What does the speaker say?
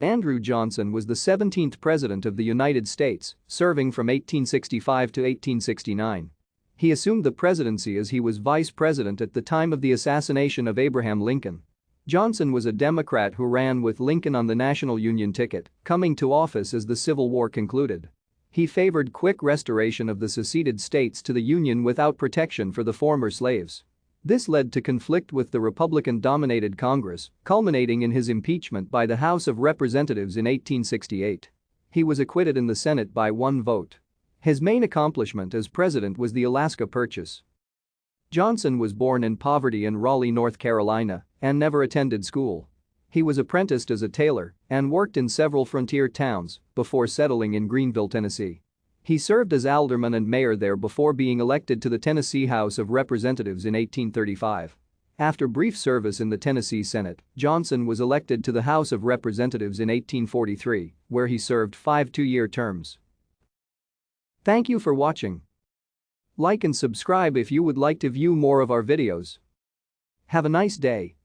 Andrew Johnson was the 17th President of the United States, serving from 1865 to 1869. He assumed the presidency as he was vice president at the time of the assassination of Abraham Lincoln. Johnson was a Democrat who ran with Lincoln on the National Union ticket, coming to office as the Civil War concluded. He favored quick restoration of the seceded states to the Union without protection for the former slaves. This led to conflict with the Republican-dominated Congress, culminating in his impeachment by the House of Representatives in 1868. He was acquitted in the Senate by one vote. His main accomplishment as president was the Alaska Purchase. Johnson was born in poverty in Raleigh, North Carolina, and never attended school. He was apprenticed as a tailor and worked in several frontier towns before settling in Greenville, Tennessee. He served as alderman and mayor there before being elected to the Tennessee House of Representatives in 1835. After brief service in the Tennessee Senate, Johnson was elected to the House of Representatives in 1843, where he served 5 two-year terms. Thank you for watching. Like and subscribe if you would like to view more of our videos. Have a nice day.